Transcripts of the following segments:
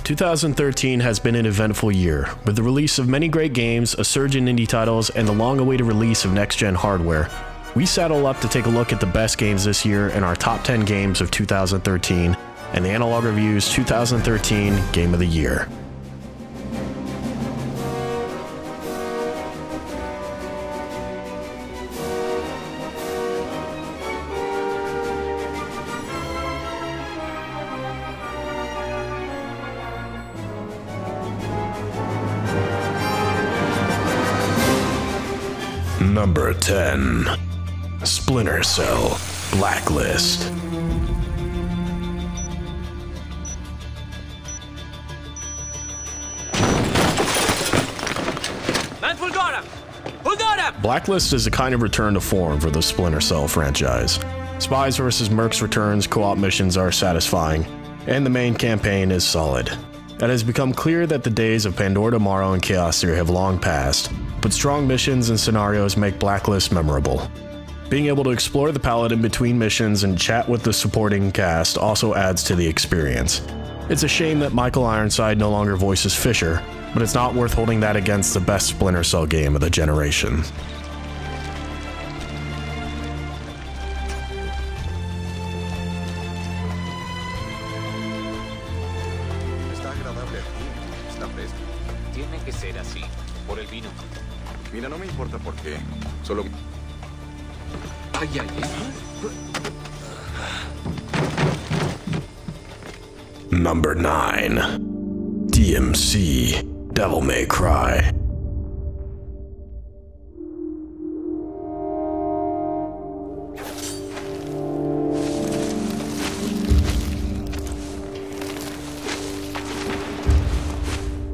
2013 has been an eventful year, with the release of many great games, a surge in indie titles, and the long-awaited release of next-gen hardware. We saddle up to take a look at the best games this year and our top 10 games of 2013, and the Analog Review's 2013 Game of the Year. Number 10. Splinter Cell Blacklist. Man, who got him? Who got him? Blacklist is a kind of return to form for the Splinter Cell franchise. Spies vs. Mercs returns, co-op missions are satisfying, and the main campaign is solid. It has become clear that the days of Pandora Tomorrow and Chaos Theory have long passed, but strong missions and scenarios make Blacklist memorable. Being able to explore the palette in between missions and chat with the supporting cast also adds to the experience. It's a shame that Michael Ironside no longer voices Fisher, but it's not worth holding that against the best Splinter Cell game of the generation. Tiene que ser así, por el vino. Mira, no me importa por qué. Solo... Ay, ay, ay. Number 9. DMC Devil May Cry.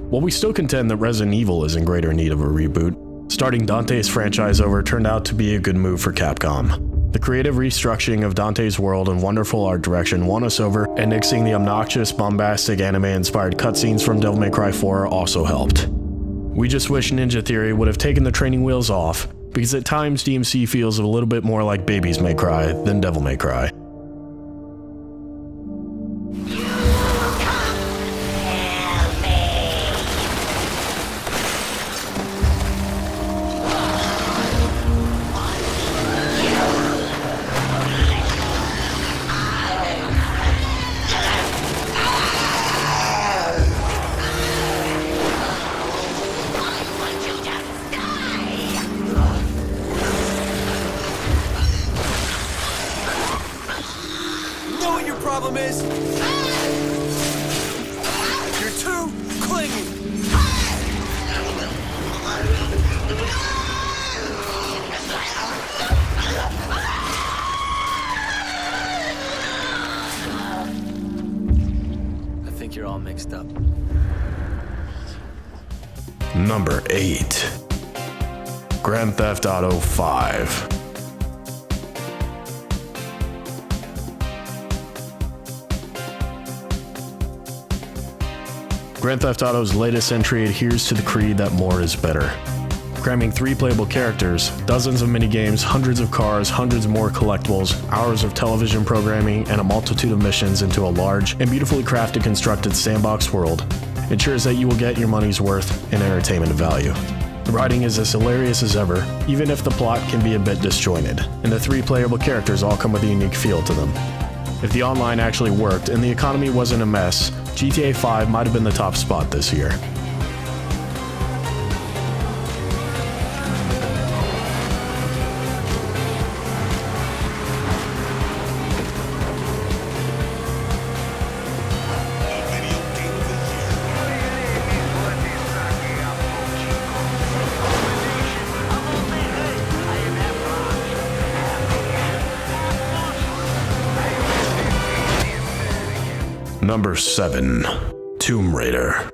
While we still contend that Resident Evil is in greater need of a reboot, starting Dante's franchise over turned out to be a good move for Capcom. The creative restructuring of Dante's world and wonderful art direction won us over, and nixing the obnoxious, bombastic anime-inspired cutscenes from Devil May Cry 4 also helped. We just wish Ninja Theory would have taken the training wheels off, because at times DMC feels a little bit more like Babies May Cry than Devil May Cry. Problem is, you're too clingy. I think you're all mixed up. Number 8. Grand Theft Auto 5. Grand Theft Auto's latest entry adheres to the creed that more is better. Cramming 3 playable characters, dozens of minigames, hundreds of cars, hundreds more collectibles, hours of television programming, and a multitude of missions into a large and beautifully crafted constructed sandbox world ensures that you will get your money's worth in entertainment value. The writing is as hilarious as ever, even if the plot can be a bit disjointed, and the 3 playable characters all come with a unique feel to them. If the online actually worked and the economy wasn't a mess, GTA 5 might have been the top spot this year. Number 7. Tomb Raider.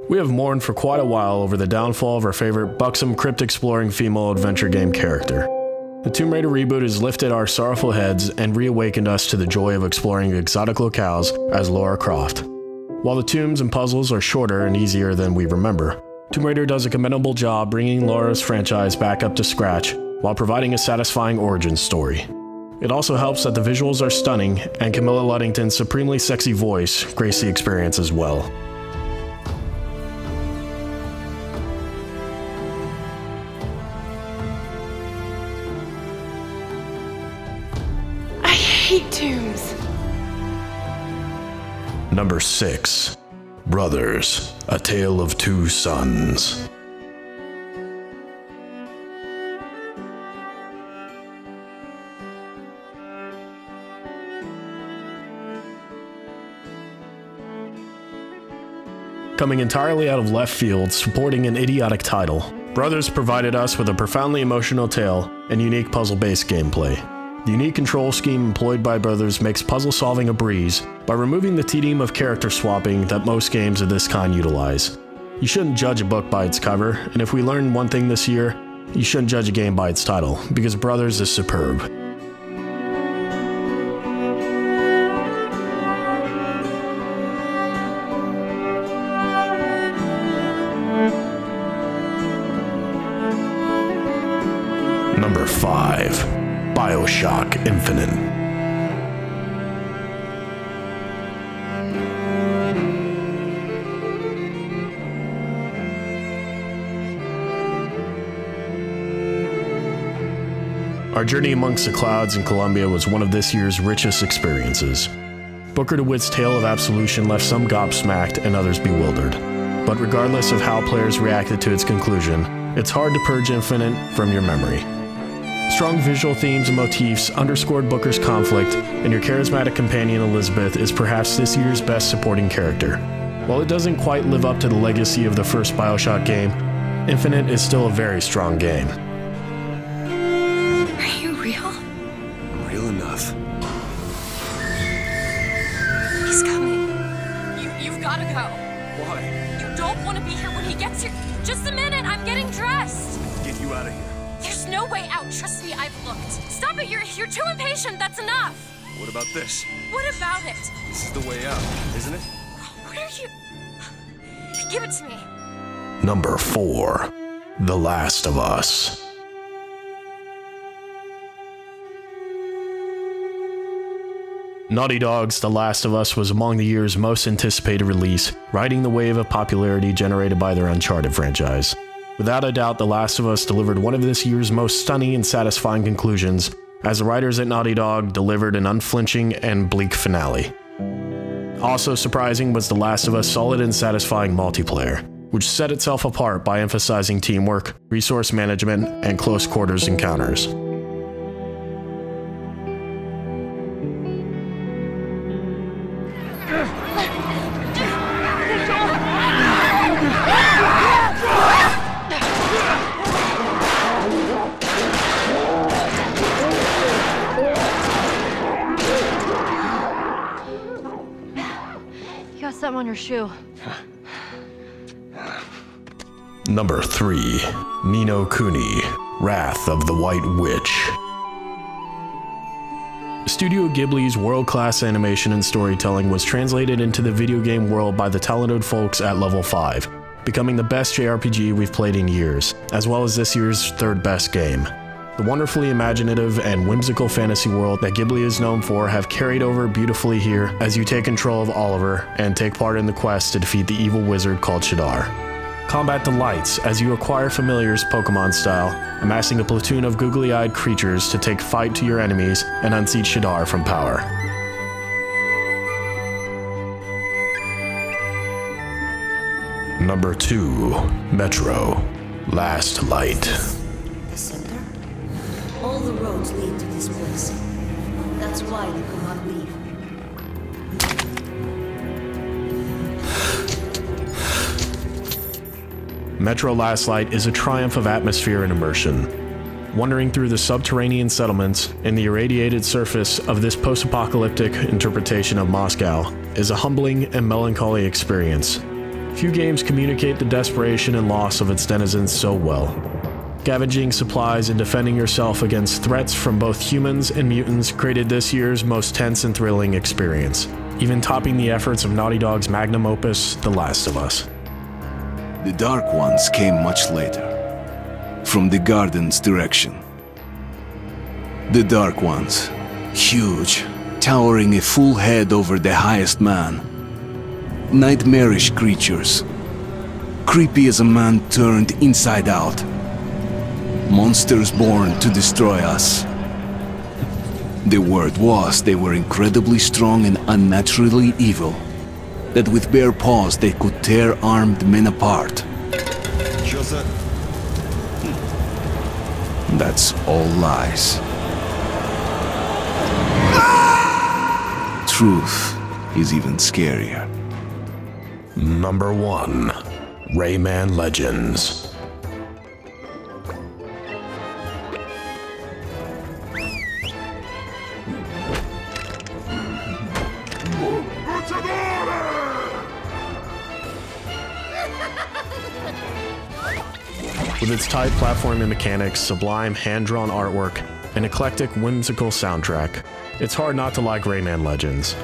We have mourned for quite a while over the downfall of our favorite buxom, crypt-exploring female adventure game character. The Tomb Raider reboot has lifted our sorrowful heads and reawakened us to the joy of exploring exotic locales as Lara Croft. While the tombs and puzzles are shorter and easier than we remember, Tomb Raider does a commendable job bringing Laura's franchise back up to scratch while providing a satisfying origin story. It also helps that the visuals are stunning and Camilla Luddington's supremely sexy voice grace the experience as well. I hate tombs. Number 6. Brothers, A Tale of Two Sons. Coming entirely out of left field, supporting an idiotic title, Brothers provided us with a profoundly emotional tale and unique puzzle-based gameplay. The unique control scheme employed by Brothers makes puzzle solving a breeze by removing the tedium of character swapping that most games of this kind utilize. You shouldn't judge a book by its cover, and if we learned one thing this year, you shouldn't judge a game by its title, because Brothers is superb. Number 5. BioShock Infinite. Our journey amongst the clouds in Colombia was one of this year's richest experiences. Booker DeWitt's tale of absolution left some gobsmacked and others bewildered. But regardless of how players reacted to its conclusion, it's hard to purge Infinite from your memory. Strong visual themes and motifs underscored Booker's conflict, and your charismatic companion Elizabeth is perhaps this year's best supporting character. While it doesn't quite live up to the legacy of the first BioShock game, Infinite is still a very strong game. Are you real? Real enough. He's coming. You've gotta go. Why? You don't want to be here when he gets here. Just a minute, I'm getting dressed. Get you out of here. There's no way out. Trust me, I've looked. Stop it, you're too impatient. That's enough. What about this? What about it? This is the way out, isn't it? What are you... Give it to me. Number 4. The Last of Us. Naughty Dog's The Last of Us was among the year's most anticipated release, riding the wave of popularity generated by their Uncharted franchise. Without a doubt, The Last of Us delivered one of this year's most stunning and satisfying conclusions, as the writers at Naughty Dog delivered an unflinching and bleak finale. Also surprising was The Last of Us' solid and satisfying multiplayer, which set itself apart by emphasizing teamwork, resource management, and close quarters encounters. Something on your shoe. Number 3. Ni no Kuni, Wrath of the White Witch. Studio Ghibli's world-class animation and storytelling was translated into the video game world by the talented folks at Level 5, becoming the best JRPG we've played in years, as well as this year's third best game. The wonderfully imaginative and whimsical fantasy world that Ghibli is known for have carried over beautifully here as you take control of Oliver and take part in the quest to defeat the evil wizard called Shadar. Combat delights as you acquire familiars Pokemon style, amassing a platoon of googly-eyed creatures to take fight to your enemies and unseat Shadar from power. Number 2. Metro, Last Light. The center? All the roads lead to this place. That's why you cannot leave. Metro Last Light is a triumph of atmosphere and immersion. Wandering through the subterranean settlements and the irradiated surface of this post-apocalyptic interpretation of Moscow is a humbling and melancholy experience. Few games communicate the desperation and loss of its denizens so well. Scavenging supplies and defending yourself against threats from both humans and mutants created this year's most tense and thrilling experience, even topping the efforts of Naughty Dog's magnum opus, The Last of Us. The Dark Ones came much later, from the garden's direction. The Dark Ones, huge, towering a full head over the highest man. Nightmarish creatures, creepy as a man turned inside out. Monsters born to destroy us. The word was they were incredibly strong and unnaturally evil, that with bare paws they could tear armed men apart. That's all lies. Truth is even scarier. Number 1. Rayman Legends. With its tight platforming mechanics, sublime hand-drawn artwork, and eclectic, whimsical soundtrack, it's hard not to like Rayman Legends.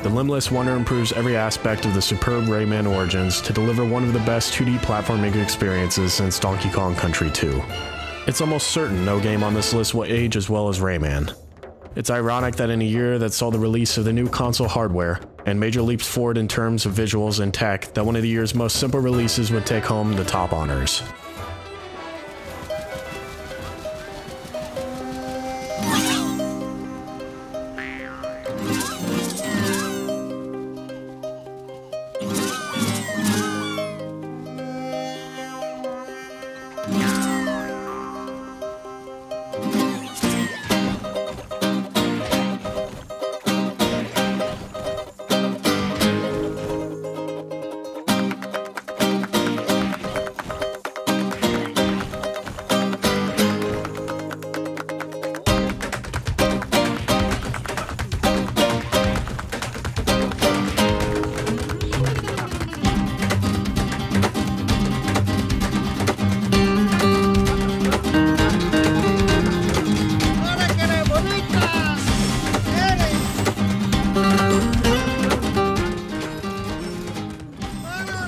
The Limitless Wonder improves every aspect of the superb Rayman Origins to deliver one of the best 2D platforming experiences since Donkey Kong Country 2. It's almost certain no game on this list will age as well as Rayman. It's ironic that in a year that saw the release of the new console hardware, and major leaps forward in terms of visuals and tech, that one of the year's most simple releases would take home the top honors.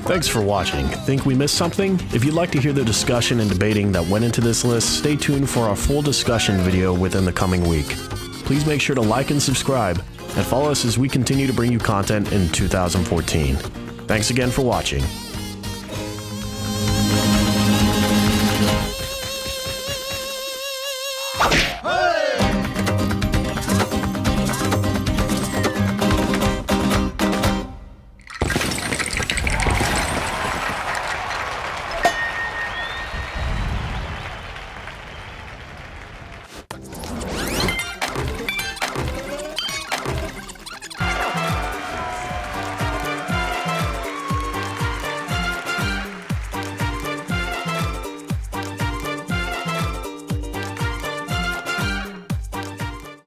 Thanks for watching. Think we missed something? If you'd like to hear the discussion and debating that went into this list, stay tuned for our full discussion video within the coming week. Please make sure to like and subscribe, and follow us as we continue to bring you content in 2014. Thanks again for watching.